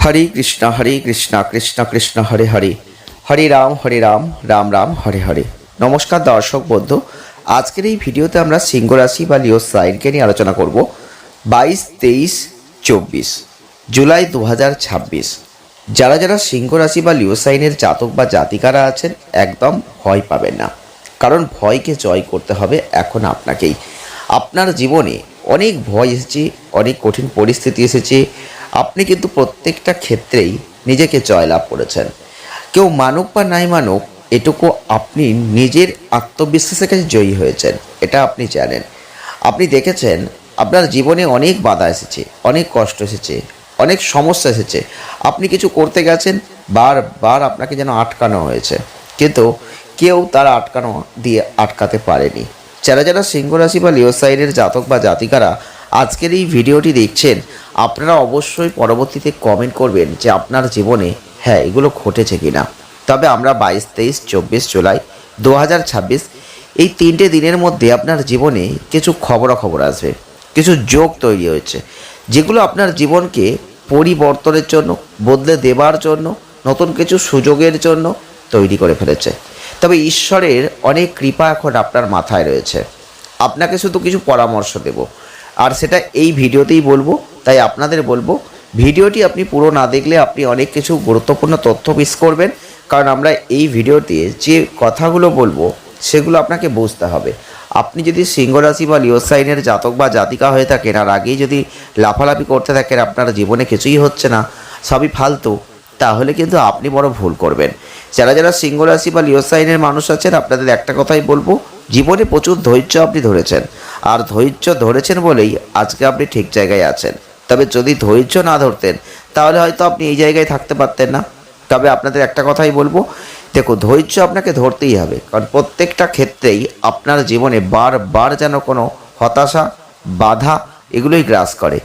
হরে কৃষ্ণ কৃষ্ণ কৃষ্ণ হরে হরে, হরে রাম রাম রাম হরে হরে। নমস্কার দর্শক বন্ধু, আজকের এই ভিডিওতে আমরা সিংহ রাশি বা লিও সাইনকে নিয়ে আলোচনা করব 22, 23, 24 জুলাই 2026। যারা যারা সিংহ রাশি বা লিও সাইনের জাতক বা জাতিকারা আছেন, একদম ভয় পাবেন না, কারণ ভয়কে জয় করতে হবে এখন আপনাকেই। আপনার জীবনে অনেক ভয় এসেছে, অনেক কঠিন পরিস্থিতি এসেছে, আপনি কিন্তু প্রত্যেকটা ক্ষেত্রেই নিজেকে জয়লাভ করেছেন। কেউ মানুক বা নাই মানুক, এটুকু আপনি নিজের আত্মবিশ্বাসের কাছে জয়ী হয়েছেন, এটা আপনি জানেন। আপনি দেখেছেন আপনার জীবনে অনেক বাধা এসেছে, অনেক কষ্ট এসেছে, অনেক সমস্যা এসেছে। আপনি কিছু করতে গেছেন, বারবার আপনাকে যেন আটকানো হয়েছে, কিন্তু কেউ তার আটকানো দিয়ে আটকাতে পারেনি। যারা যারা সিংহ রাশি বা লিও সাইনের জাতক বা জাতিকারা আজকের এই ভিডিওটি দেখছেন, আপনারা অবশ্যই পরবর্তীতে কমেন্ট করবেন যে আপনার জীবনে হ্যাঁ এগুলো ঘটেছে কিনা। তবে আমরা 22, 23, 24 জুলাই 2026 এই 3টে দিনের মধ্যে আপনার জীবনে কিছু খবরাখবর আসবে, কিছু যোগ তৈরি হয়েছে, যেগুলো আপনার জীবনকে পরিবর্তনের জন্য, বদলে দেবার জন্য, নতুন কিছু সুযোগের জন্য তৈরি করে ফেলেছে। তবে ঈশ্বরের অনেক কৃপা এখন আপনার মাথায় রয়েছে। আপনাকে শুধু কিছু পরামর্শ দেব, আর সেটা এই ভিডিওতেই বলবো। তাই আপনাদের বলবো, ভিডিওটি আপনি পুরো না দেখলে আপনি অনেক কিছু গুরুত্বপূর্ণ তথ্য মিস করবেন, কারণ আমরা এই ভিডিওতে যে কথাগুলো বলবো সেগুলো আপনাকে বুঝতে হবে। আপনি যদি সিংহ রাশি বা লিও সাইনের জাতক বা জাতিকা হয়ে থাকেন, আর আগেই যদি লাফালাফি করতে থাকেন, আপনার জীবনে কিছুই হচ্ছে না, সবই ফালতু, তাহলে কিন্তু আপনি বড় ভুল করবেন। যারা যারা সিংহ রাশি বা লিও সাইনের মানুষ আছেন, আপনাদের একটা কথাই বলবো, জীবনে প্রচুর ধৈর্য আপনি ধরেছেন, আর ধৈর্য ধরেছেন বলেই আজকে আপনি ঠিক জায়গায় আছেন। তবে যদি ধৈর্য না ধরতেন, তাহলে হয়তো আপনি এই জায়গায় থাকতে পারতেন না। তবে আপনাদের একটা কথাই বলবো, দেখো ধৈর্য আপনাকে ধরতেই হবে, কারণ প্রত্যেকটা ক্ষেত্রেই আপনার জীবনে বারবার যেন কোনো হতাশা, বাধা এগুলোই গ্রাস করে।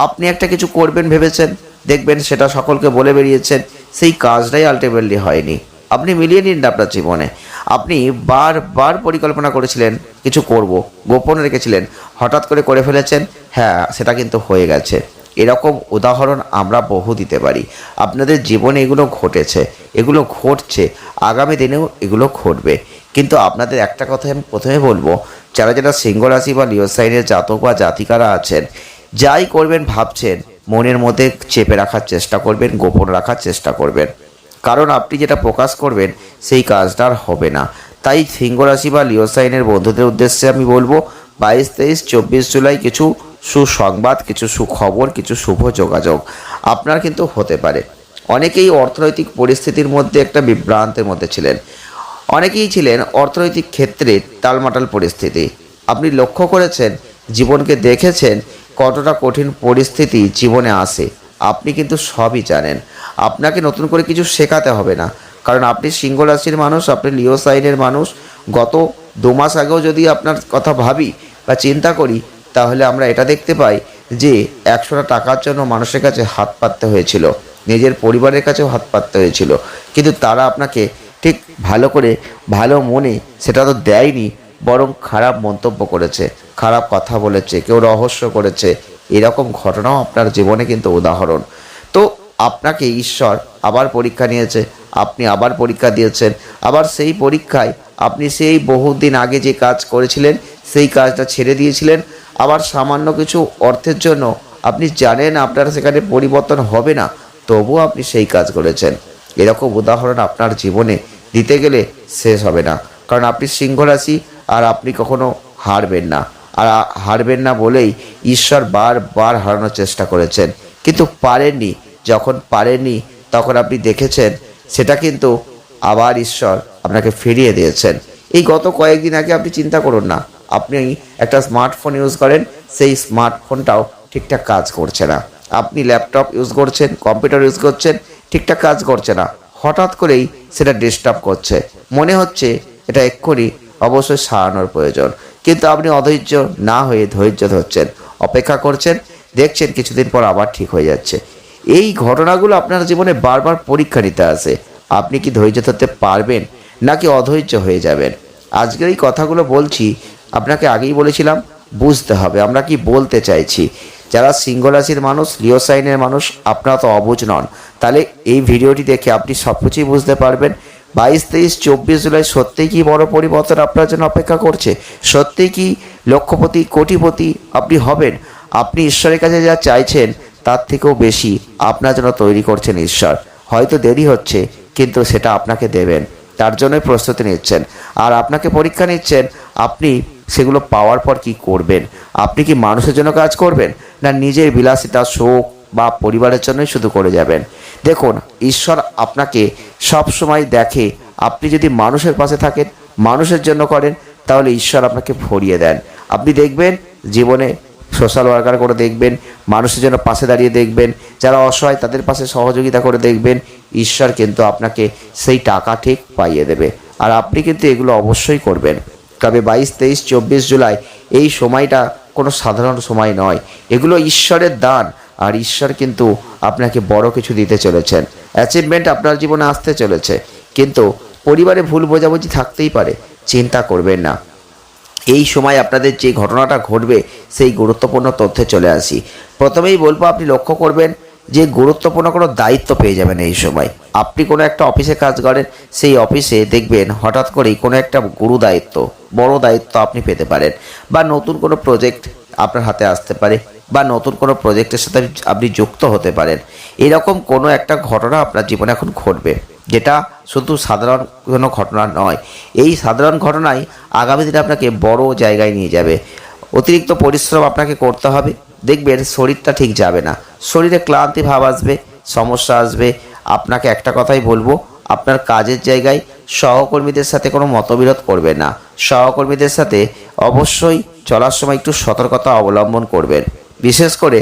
আপনি একটা কিছু করবেন ভেবেছেন, দেখবেন সেটা সকলকে বলে বেরিয়েছেন, সেই কাজটাই আলটিমেটলি হয়নি। আপনি মিলিয়ে নিন না আপনার জীবনে। আপনি বারবার পরিকল্পনা করেছিলেন কিছু করব, গোপন রেখেছিলেন, হঠাৎ করে ফেলেছেন, হ্যাঁ সেটা কিন্তু হয়ে গেছে। এরকম উদাহরণ আমরা বহু দিতে পারি। আপনাদের জীবনে এগুলো ঘটেছে, এগুলো ঘটছে, আগামী দিনেও এগুলো ঘটবে। কিন্তু আপনাদের একটা কথাই আমি প্রথমে বলবো, যারা যারা সিংহ রাশি বা লিও সাইনের জাতক বা জাতিকারা আছেন, যাই করবেন ভাবছেন, মনের মধ্যে চেপে রাখার চেষ্টা করবেন, গোপন রাখার চেষ্টা করবেন, কারণ আপনি যেটা প্রকাশ করবেন সেই কাজটা আর হবে না। তাই সিংহ রাশি বা লিও সাইনের বন্ধুদের উদ্দেশ্যে আমি বলবো, 22, 23, 24 জুলাই কিছু সুসংবাদ, কিছু সুখবর, কিছু শুভ যোগাযোগ আপনার কিন্তু হতে পারে। অনেকেই অর্থনৈতিক পরিস্থিতির মধ্যে একটা বিভ্রান্তের মধ্যে ছিলেন, অনেকেই ছিলেন অর্থনৈতিক ক্ষেত্রে টালমাটাল পরিস্থিতি। আপনি লক্ষ্য করেছেন, জীবনকে দেখেছেন, কতটা কঠিন পরিস্থিতি জীবনে আসে। আপনি কিন্তু সবই জানেন, আপনাকে নতুন করে কিছু শেখাতে হবে না, কারণ আপনি সিংহ রাশির মানুষ, আপনি লিও সাইনের মানুষ। গত 2 মাস আগেও যদি আপনার কথা ভাবি বা চিন্তা করি, তাহলে আমরা এটা দেখতে পাই যে 100টা টাকার জন্য মানুষের কাছে হাত পাততে হয়েছিল, নিজের পরিবারের কাছেও হাত পাততে হয়েছিল, কিন্তু তারা আপনাকে ঠিক ভালো করে, ভালো মনে সেটা তো দেয়নি, বরং খারাপ মন্তব্য করেছে, খারাপ কথা বলেছে, কেউ রহস্য করেছে। এরকম ঘটনাও আপনার জীবনে কিন্তু উদাহরণ। তো আপনাকে ঈশ্বর আবার পরীক্ষা নিয়েছে, আপনি আবার পরীক্ষা দিয়েছেন, আবার সেই পরীক্ষায় আপনি সেই বহুদিন আগে যে কাজ করেছিলেন সেই কাজটা ছেড়ে দিয়েছিলেন, আবার সামান্য কিছু অর্থের জন্য আপনি জানেন আপনার সেখানে পরিবর্তন হবে না, তবুও আপনি সেই কাজ করেছেন। এরকম উদাহরণ আপনার জীবনে দিতে গেলে শেষ হবে না, কারণ আপনি সিংহ রাশি, আর আপনি কখনো হারবেন না। আর হারবেন না বলেই ঈশ্বর বারবার হারানোর চেষ্টা করেছেন, কিন্তু পারেননি। যখন পারেননি, তখন আপনি দেখেছেন সেটা কিন্তু আবার ঈশ্বর আপনাকে ফিরিয়ে দিয়েছেন। এই গত কয়েকদিন আগে আপনি চিন্তা করুন না, আপনি একটা স্মার্টফোন ইউজ করেন, সেই স্মার্টফোনটাও ঠিকঠাক কাজ করছে না। আপনি ল্যাপটপ ইউজ করছেন, কম্পিউটার ইউজ করছেন, ঠিকঠাক কাজ করছে না। হঠাৎ করেই সেটা ডিস্টার্ব করছে, মনে হচ্ছে এটা এক্ষুনি অবশ্যই সারানোর প্রয়োজন, কিন্তু আপনি অধৈর্য না হয়ে ধৈর্য ধরছেন, অপেক্ষা করছেন, দেখছেন কিছুদিন পর আবার ঠিক হয়ে যাচ্ছে। এই ঘটনাগুলো আপনার জীবনে বারবার পরীক্ষা নিতে আসে। আপনি কি ধৈর্য ধরতে পারবেন, নাকি অধৈর্য হয়ে যাবেন? আজকের এই কথাগুলো বলছি, আপনাকে আগেই বলেছিলাম বুঝতে হবে আমরা কি বলতে চাইছি। যারা সিংহ রাশির মানুষ, লিও সাইনের মানুষ, আপনারা তো অবুঝ নন। তাহলে এই ভিডিওটি দেখে আপনি সব কিছুই বুঝতে পারবেন। 22, 23, 24 জুলাই সত্যিই কি বড় পরিবর্তন আপনার জন্য অপেক্ষা করছে? সত্যিই কি লক্ষপতি, কোটিপতি আপনি হবেন? আপনি ঈশ্বরের কাছে যা চাইছেন তার থেকেও বেশি আপনার জন্য তৈরি করছেন ঈশ্বর। হয়তো দেরি হচ্ছে, কিন্তু সেটা আপনাকে দেবেন। তার জন্যই প্রস্তুতি নিচ্ছেন, আর আপনাকে পরীক্ষা নিচ্ছেন আপনি সেগুলো পাওয়ার পর কি করবেন। আপনি কি মানুষের জন্য কাজ করবেন, না নিজের বিলাসিতা, শোক বা পরিবারের জন্যই শুধু করে যাবেন? দেখুন, ঈশ্বর আপনাকে সব সময় দেখে। আপনি যদি মানুষের পাশে থাকেন, মানুষের জন্য করেন, তাহলে ঈশ্বর আপনাকে ভরিয়ে দেন। আপনি দেখবেন জীবনে সোশ্যাল ওয়ার্কার করে দেখবেন, মানুষের জন্য পাশে দাঁড়িয়ে দেখবেন, যারা অসহায় তাদের পাশে সহযোগিতা করে দেখবেন, ঈশ্বর কিন্তু আপনাকে সেই টাকা ঠিক পাইয়ে দেবে। আর আপনি কিন্তু এগুলো অবশ্যই করবেন। তবে 22, 23, 24 জুলাই এই সময়টা কোনো সাধারণ সময় নয়, এগুলো ঈশ্বরের দান। আর ঈশ্বর কিন্তু আপনাকে বড় কিছু দিতে চলেছেন, অ্যাচিভমেন্ট আপনার জীবনে আসতে চলেছে। কিন্তু পরিবারে ভুল বোঝাবুঝি থাকতেই পারে, চিন্তা করবেন না। এই সময় আপনাদের যে ঘটনাটা ঘটবে সেই গুরুত্বপূর্ণ তথ্যে চলে আসি। প্রথমেই বলবো, আপনি লক্ষ্য করবেন যে গুরুত্বপূর্ণ কোনো দায়িত্ব পেয়ে যাবেন এই সময়। আপনি কোনো একটা অফিসে কাজ করেন, সেই অফিসে দেখবেন হঠাৎ করেই কোনো একটা গুরু দায়িত্ব, বড় দায়িত্ব আপনি পেতে পারেন, বা নতুন কোনো প্রজেক্ট আপনার হাতে আসতে পারে, বা নতুন কোনো প্রজেক্টের সাথে আপনি যুক্ত হতে পারেন। এরকম কোনো একটা ঘটনা আপনার জীবনে এখন ঘটবে, যেটা শুধু সাধারণ কোনো ঘটনা নয়। এই সাধারণ ঘটনাই আগামী দিনে আপনাকে বড় জায়গায় নিয়ে যাবে। অতিরিক্ত পরিশ্রম আপনাকে করতে হবে, দেখবেন শরীরটা ঠিক যাবে না, শরীরে ক্লান্তি ভাব আসবে, সমস্যা আসবে। আপনাকে একটা কথাই বলবো, আপনার কাজের জায়গায় সহকর্মীদের সাথে কোনো মতবিরোধ করবেন না। সহকর্মীদের সাথে অবশ্যই চলার সময় একটু সতর্কতা অবলম্বন করবেন। বিশেষ করে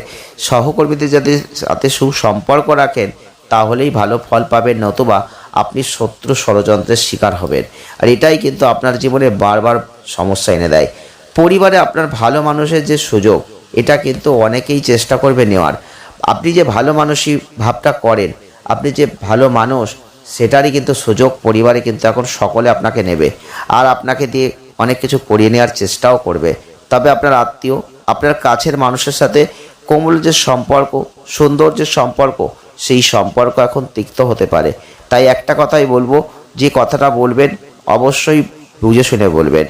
সহকর্মীদের যাতে সাথে সুসম্পর্ক রাখেন, তাহলেই ভালো ফল পাবেন, নতুবা আপনি শত্রু ষড়যন্ত্রের শিকার হবেন। আর এটাই কিন্তু আপনার জীবনে বারবার সমস্যা এনে দেয়। পরিবারে আপনার ভালো মানুষের যে সুযোগ, এটা কিন্তু অনেকেই চেষ্টা করবে নেওয়ার। আপনি যে ভালো মানুষই ভাবটা করেন, আপনি যে ভালো মানুষ, সেটারই কিন্তু সুযোগ পরিবারে কিন্তু এখন সকলে আপনাকে নেবে, আর আপনাকে দিয়ে অনেক কিছু করিয়ে নেওয়ার চেষ্টাও করবে। তবে আপনার আত্মীয়, আপনার কাছের মানুষের সাথে কোমল যে সম্পর্ক, সুন্দর যে সম্পর্ক, সেই সম্পর্ক এখন তিক্ত হতে পারে। তাই একটা কথাই বলবো, যে কথাটা বলবেন অবশ্যই বুঝে শুনে বলবেন।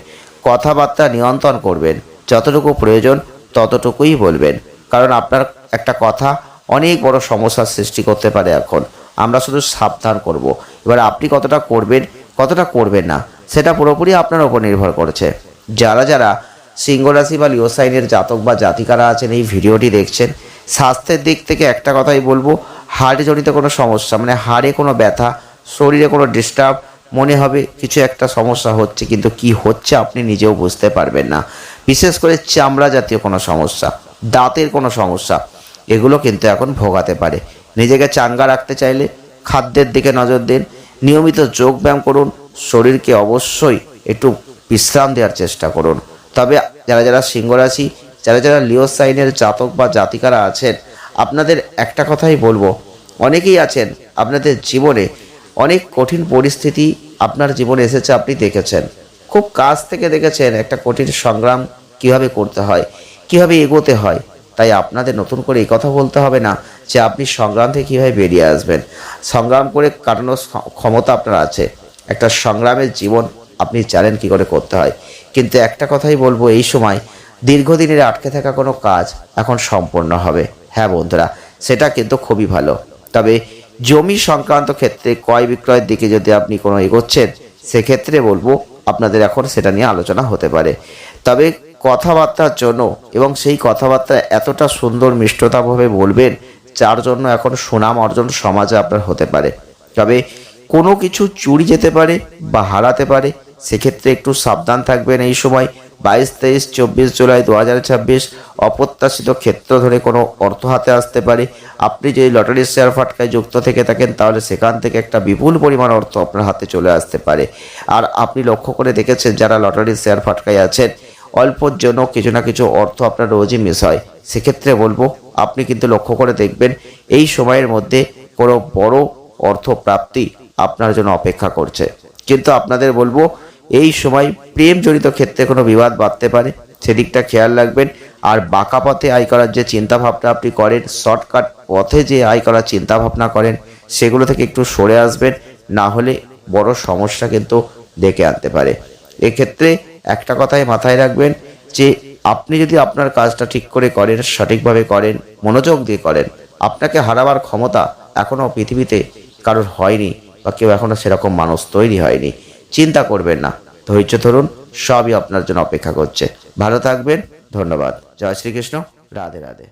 কথাবার্তা নিয়ন্ত্রণ করবেন, যতটুকু প্রয়োজন ততটুকুই বলবেন, কারণ আপনার একটা কথা অনেক বড় সমস্যার সৃষ্টি করতে পারে। এখন আমরা শুধু সাবধান করব। এবার আপনি কতটা করবেন, কতটা করবেন না, সেটা পুরোপুরি আপনার উপর নির্ভর করেছে। যারা যারা সিংহ রাশি বা লিও সাইনের জাতক বা জাতিকারা আছেন, এই ভিডিওটি দেখছেন, স্বাস্থ্যের দিক থেকে একটা কথাই বলবো, হাড়জনিত কোনো সমস্যা, মানে হাড়ে কোনো ব্যথা, শরীরে কোনো ডিস্টার্ব, মনে হবে কিছু একটা সমস্যা হচ্ছে, কিন্তু কি হচ্ছে আপনি নিজেও বুঝতে পারবেন না। বিশেষ করে চামড়া জাতীয় কোনো সমস্যা, দাঁতের কোনো সমস্যা, এগুলো কিন্তু এখন ভোগাতে পারে। নিজেকে চাঙ্গা রাখতে চাইলে খাদ্যের দিকে নজর দিন, নিয়মিত যোগব্যায়াম করুন, শরীরকে অবশ্যই একটু বিশ্রাম দেওয়ার চেষ্টা করুন। তবে যারা যারা সিংহ রাশি, যারা যারা লিও সাইনের জাতক বা জাতিকারা আছেন, আপনাদের একটা কথাই বলবো, অনেকেই আছেন আপনাদের জীবনে অনেক কঠিন পরিস্থিতি আপনার জীবনে এসেছে, আপনি দেখেছেন, খুব কাছ থেকে দেখেছেন একটা কঠিন সংগ্রাম কিভাবে করতে হয়, কিভাবে এগোতে হয়। তাই আপনাদের নতুন করে এই কথা বলতে হবে না যে আপনি সংগ্রাম থেকে কীভাবে বেরিয়ে আসবেন। সংগ্রাম করে কাটানোর ক্ষমতা আপনার আছে, একটা সংগ্রামের জীবন আপনি জানেন কী করে করতে হয়। কিন্তু একটা কথাই বলবো, এই সময় দীর্ঘদিনের আটকে থাকা কোনো কাজ এখন সম্পূর্ণ হবে। হ্যাঁ বন্ধুরা, সেটা কিন্তু খুবই ভালো। তবে জমি সংক্রান্ত ক্ষেত্রে ক্রয় বিক্রয়ের দিকে যদি আপনি কোনো এগোচ্ছেন, সেক্ষেত্রে বলবো আপনাদের এখন সেটা নিয়ে আলোচনা হতে পারে। তবে কথাবার্তার জন্য, এবং সেই কথাবার্তা এতটা সুন্দর মিষ্টতাভাবে বলবেন, যার জন্য এখন সুনাম অর্জন সমাজে আপনার হতে পারে। তবে কোনো কিছু চুরি যেতে পারে বা হারাতে পারে, সেক্ষেত্রে একটু সাবধান থাকবেন এই সময়। 22, 23, 24 জুলাই 2026 অপ্রত্যাশিত ক্ষেত্র ধরে কোনো অর্থ হাতে আসতে পারে। আপনি যদি লটারির শেয়ার ফাটকায় যুক্ত থেকে থাকেন, তাহলে সেখান থেকে একটা বিপুল পরিমাণ অর্থ আপনার হাতে চলে আসতে পারে। আর আপনি লক্ষ্য করে দেখেছেন, যারা লটারির শেয়ার ফাটকায় আছেন, অল্পর জন্য কিছু না কিছু অর্থ আপনার রোজই মিস হয়। সেক্ষেত্রে বলবো, আপনি কিন্তু লক্ষ্য করে দেখবেন এই সময়ের মধ্যে কোনো বড় অর্থ প্রাপ্তি আপনার জন্য অপেক্ষা করছে। কিন্তু আপনাদের বলবো, এই সময় প্রেম জড়িত ক্ষেত্রে কোনো বিবাদ বাড়তে পারে, সেদিকটা খেয়াল রাখবেন। আর বাঁকা পথে আয় করার যে চিন্তাভাবনা আপনি করেন, শর্টকাট পথে যে আয় করার চিন্তাভাবনা করেন, সেগুলো থেকে একটু সরে আসবেন, না হলে বড় সমস্যা কিন্তু ডেকে আনতে পারে। এক্ষেত্রে একটা কথাই মাথায় রাখবেন যে আপনি যদি আপনার কাজটা ঠিক করে করেন, সঠিকভাবে করেন, মনোযোগ দিয়ে করেন, আপনাকে হারাবার ক্ষমতা এখনও পৃথিবীতে কারোর হয়নি, বা কেউ এখনও সেরকম মানুষ তৈরি হয়নি। চিন্তা করবেন না, ধৈর্য ধরুন, সবই আপনার জন্য অপেক্ষা করছে। ভালো থাকবেন, ধন্যবাদ। জয় শ্রীকৃষ্ণ, রাধে রাধে।